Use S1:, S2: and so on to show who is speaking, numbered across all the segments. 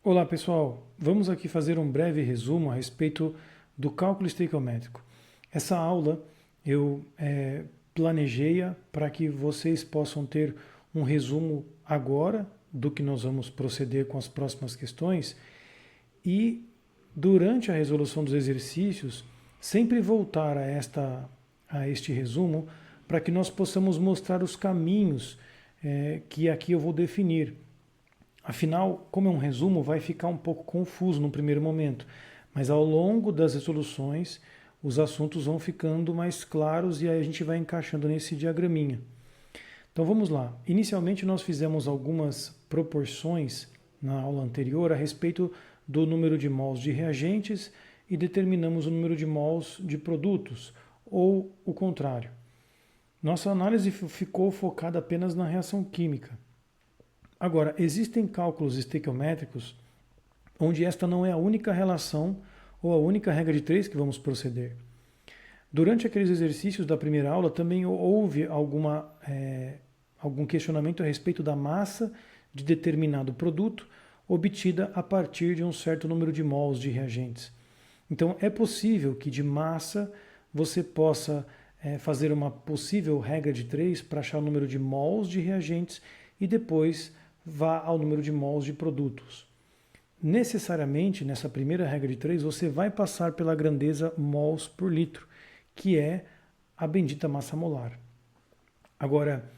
S1: Olá pessoal, vamos aqui fazer um breve resumo a respeito do cálculo estequiométrico. Essa aula eu planejei-a para que vocês possam ter um resumo agora do que nós vamos proceder com as próximas questões e durante a resolução dos exercícios sempre voltar a este resumo para que nós possamos mostrar os caminhos que aqui eu vou definir. Afinal, como é um resumo, vai ficar um pouco confuso no primeiro momento, mas ao longo das resoluções os assuntos vão ficando mais claros e aí a gente vai encaixando nesse diagraminha. Então vamos lá. Inicialmente nós fizemos algumas proporções na aula anterior a respeito do número de mols de reagentes e determinamos o número de mols de produtos, ou o contrário. Nossa análise ficou focada apenas na reação química. Agora, existem cálculos estequiométricos onde esta não é a única relação ou a única regra de três que vamos proceder. Durante aqueles exercícios da primeira aula também houve algum questionamento a respeito da massa de determinado produto obtida a partir de um certo número de mols de reagentes. Então é possível que de massa você possa fazer uma possível regra de três para achar o número de mols de reagentes e depois vá ao número de mols de produtos. Necessariamente, nessa primeira regra de três, você vai passar pela grandeza mols por litro, que é a bendita massa molar. Agora,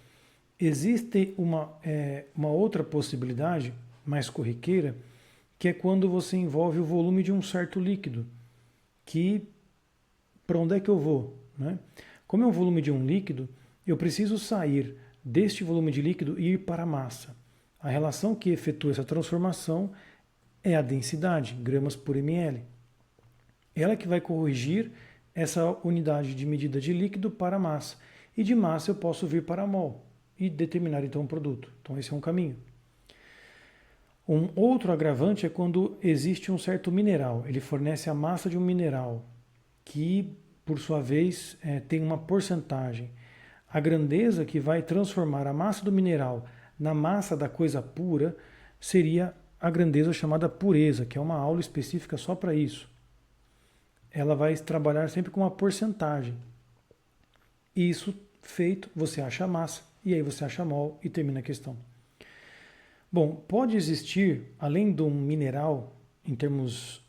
S1: existe uma outra possibilidade mais corriqueira, que é quando você envolve o volume de um certo líquido, que para onde é que eu vou? Né? Como é um volume de um líquido, eu preciso sair deste volume de líquido e ir para a massa. A relação que efetua essa transformação é a densidade, gramas por ml. Ela que vai corrigir essa unidade de medida de líquido para a massa. E de massa eu posso vir para a mol e determinar então um produto. Então esse é um caminho. Um outro agravante é quando existe um certo mineral. Ele fornece a massa de um mineral que, por sua vez, tem uma porcentagem. A grandeza que vai transformar a massa do mineral na massa da coisa pura seria a grandeza chamada pureza, que é uma aula específica só para isso. Ela vai trabalhar sempre com uma porcentagem. Isso feito, você acha a massa, e aí você acha a mol e termina a questão. Bom, pode existir, além de um mineral, em termos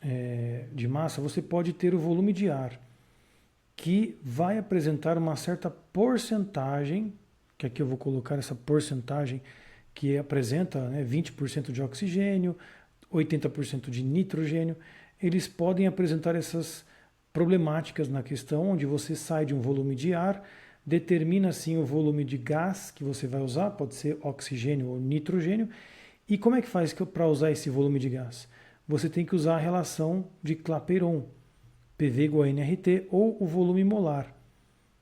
S1: de massa, você pode ter o volume de ar, que vai apresentar uma certa porcentagem, que aqui eu vou colocar essa porcentagem, que apresenta 20% de oxigênio, 80% de nitrogênio. Eles podem apresentar essas problemáticas na questão, onde você sai de um volume de ar, determina assim o volume de gás que você vai usar, pode ser oxigênio ou nitrogênio. E como é que faz para usar esse volume de gás? Você tem que usar a relação de Clapeyron, PV igual a nRT, ou o volume molar.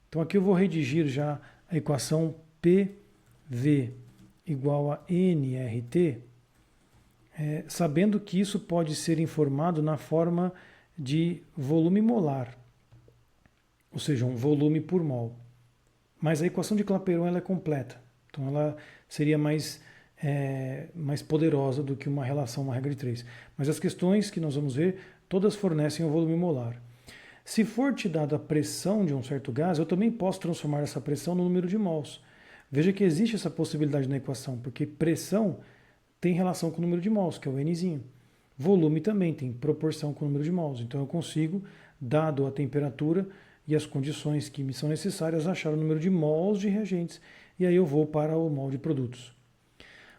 S1: Então aqui eu vou redigir já a equação PV igual a nRT, sabendo que isso pode ser informado na forma de volume molar, ou seja, um volume por mol. Mas a equação de Clapeyron ela é completa, então ela seria mais poderosa do que uma relação, uma regra de três. Mas as questões que nós vamos ver, todas fornecem o volume molar. Se for te dada a pressão de um certo gás, eu também posso transformar essa pressão no número de mols. Veja que existe essa possibilidade na equação, porque pressão tem relação com o número de mols, que é o Nzinho. Volume também tem proporção com o número de mols. Então eu consigo, dado a temperatura e as condições que me são necessárias, achar o número de mols de reagentes. E aí eu vou para o mol de produtos.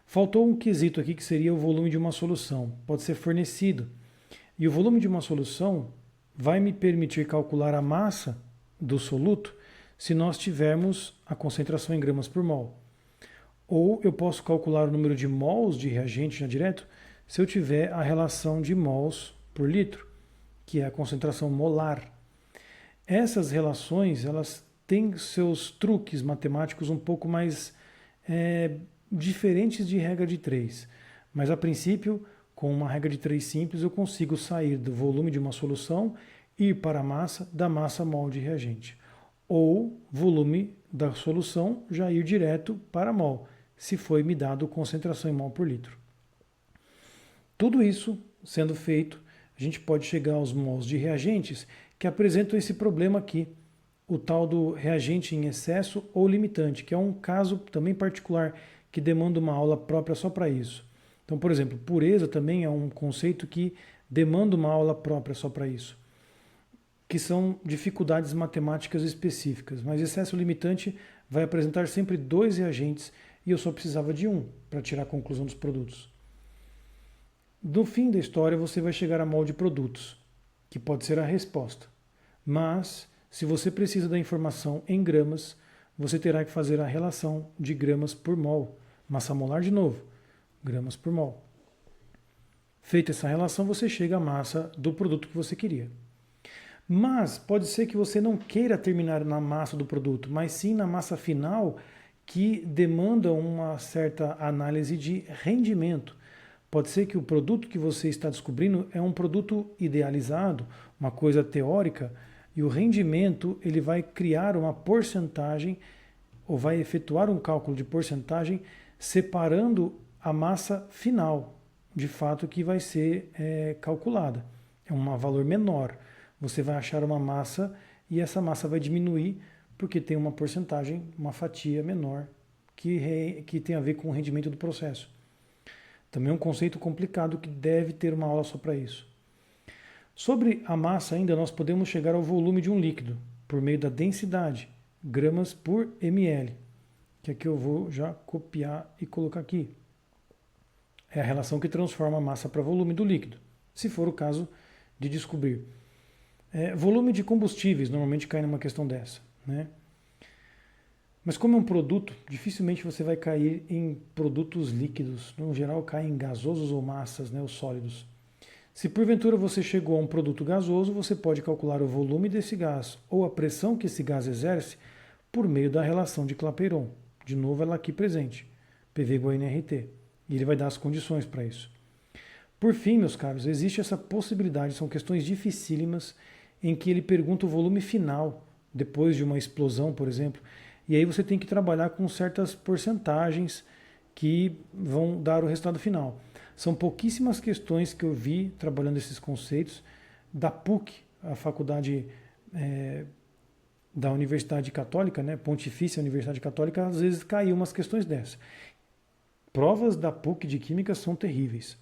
S1: Faltou um quesito aqui que seria o volume de uma solução. Pode ser fornecido. E o volume de uma solução vai me permitir calcular a massa do soluto se nós tivermos a concentração em gramas por mol. Ou eu posso calcular o número de mols de reagente já direto se eu tiver a relação de mols por litro, que é a concentração molar. Essas relações elas têm seus truques matemáticos um pouco mais diferentes de regra de três. Mas a princípio, com uma regra de três simples, eu consigo sair do volume de uma solução e ir para a massa, da massa mol de reagente. Ou volume da solução já ir direto para mol, se foi me dado concentração em mol por litro. Tudo isso sendo feito, a gente pode chegar aos mols de reagentes que apresentam esse problema aqui, o tal do reagente em excesso ou limitante, que é um caso também particular que demanda uma aula própria só para isso. Então, por exemplo, pureza também é um conceito que demanda uma aula própria só para isso, que são dificuldades matemáticas específicas. Mas excesso limitante vai apresentar sempre 2 reagentes e eu só precisava de um para tirar a conclusão dos produtos. No fim da história, você vai chegar a mol de produtos, que pode ser a resposta. Mas, se você precisa da informação em gramas, você terá que fazer a relação de gramas por mol. Massa molar de novo, gramas por mol. Feita essa relação, você chega à massa do produto que você queria. Mas pode ser que você não queira terminar na massa do produto, mas sim na massa final, que demanda uma certa análise de rendimento. Pode ser que o produto que você está descobrindo é um produto idealizado, uma coisa teórica, e o rendimento ele vai criar uma porcentagem, ou vai efetuar um cálculo de porcentagem, separando a massa final, de fato, que vai ser calculada. É um valor menor. Você vai achar uma massa e essa massa vai diminuir porque tem uma porcentagem, uma fatia menor que tem a ver com o rendimento do processo. Também é um conceito complicado que deve ter uma aula só para isso. Sobre a massa ainda, nós podemos chegar ao volume de um líquido por meio da densidade, gramas por ml, que aqui eu vou já copiar e colocar aqui. É a relação que transforma a massa para volume do líquido, se for o caso de descobrir. Volume de combustíveis normalmente cai numa questão dessa, né? Mas como é um produto, dificilmente você vai cair em produtos líquidos. No geral, cai em gasosos ou massas, né, os sólidos. Se porventura você chegou a um produto gasoso, você pode calcular o volume desse gás ou a pressão que esse gás exerce por meio da relação de Clapeyron. De novo, ela aqui presente, PV igual a nRT. E ele vai dar as condições para isso. Por fim, meus caros, existe essa possibilidade, são questões dificílimas, em que ele pergunta o volume final, depois de uma explosão, por exemplo. E aí você tem que trabalhar com certas porcentagens que vão dar o resultado final. São pouquíssimas questões que eu vi trabalhando esses conceitos da PUC, a faculdade da Universidade Católica, né, Pontifícia Universidade Católica, às vezes caiu umas questões dessas. Provas da PUC de Química são terríveis,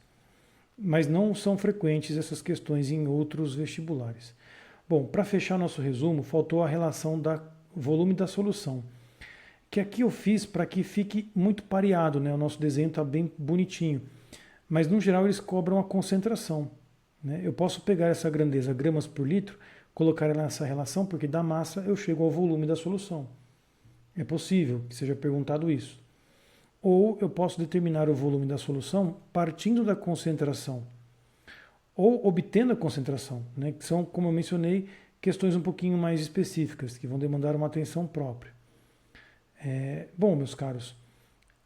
S1: mas não são frequentes essas questões em outros vestibulares. Bom, para fechar nosso resumo, faltou a relação do volume da solução, que aqui eu fiz para que fique muito pareado, né? O nosso desenho está bem bonitinho, mas no geral eles cobram a concentração, né? Eu posso pegar essa grandeza, gramas por litro, colocar ela nessa relação, porque da massa eu chego ao volume da solução. É possível que seja perguntado isso. Ou eu posso determinar o volume da solução partindo da concentração, ou obtendo a concentração, né? Que são, como eu mencionei, questões um pouquinho mais específicas, que vão demandar uma atenção própria. Bom, meus caros,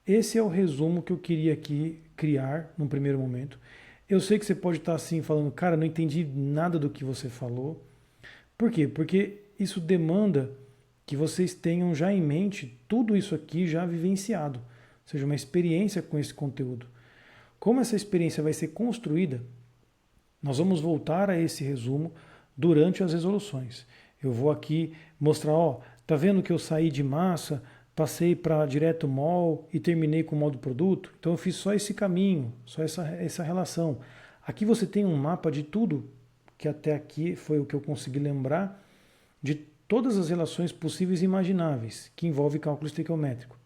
S1: esse é o resumo que eu queria aqui criar num primeiro momento. Eu sei que você pode estar assim falando, cara, não entendi nada do que você falou. Por quê? Porque isso demanda que vocês tenham já em mente tudo isso aqui já vivenciado, ou seja, uma experiência com esse conteúdo. Como essa experiência vai ser construída, nós vamos voltar a esse resumo durante as resoluções. Eu vou aqui mostrar, ó, tá vendo que eu saí de massa, passei para direto mol e terminei com o mol do produto? Então eu fiz só esse caminho, só essa relação. Aqui você tem um mapa de tudo, que até aqui foi o que eu consegui lembrar, de todas as relações possíveis e imagináveis que envolvem cálculo estequiométrico.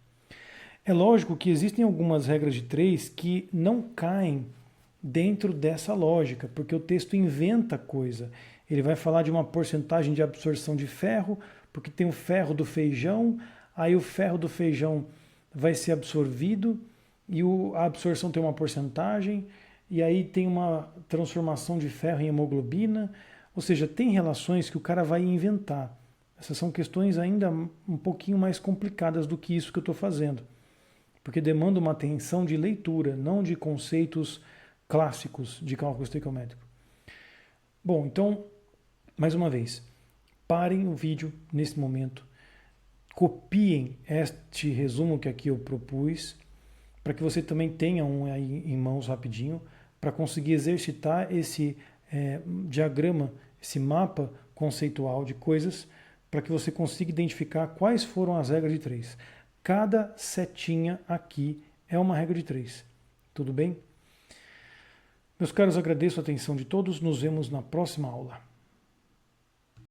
S1: É lógico que existem algumas regras de 3 que não caem dentro dessa lógica, porque o texto inventa coisa. Ele vai falar de uma porcentagem de absorção de ferro, porque tem o ferro do feijão, aí o ferro do feijão vai ser absorvido e a absorção tem uma porcentagem, e aí tem uma transformação de ferro em hemoglobina, ou seja, tem relações que o cara vai inventar. Essas são questões ainda um pouquinho mais complicadas do que isso que eu estou fazendo, porque demanda uma atenção de leitura, não de conceitos clássicos de cálculo estequiométrico. Bom, então, mais uma vez, parem o vídeo nesse momento, copiem este resumo que aqui eu propus, para que você também tenha um aí em mãos rapidinho, para conseguir exercitar esse diagrama, esse mapa conceitual de coisas, para que você consiga identificar quais foram as regras de 3. Cada setinha aqui é uma regra de 3. Tudo bem? Meus caros, agradeço a atenção de todos. Nos vemos na próxima aula.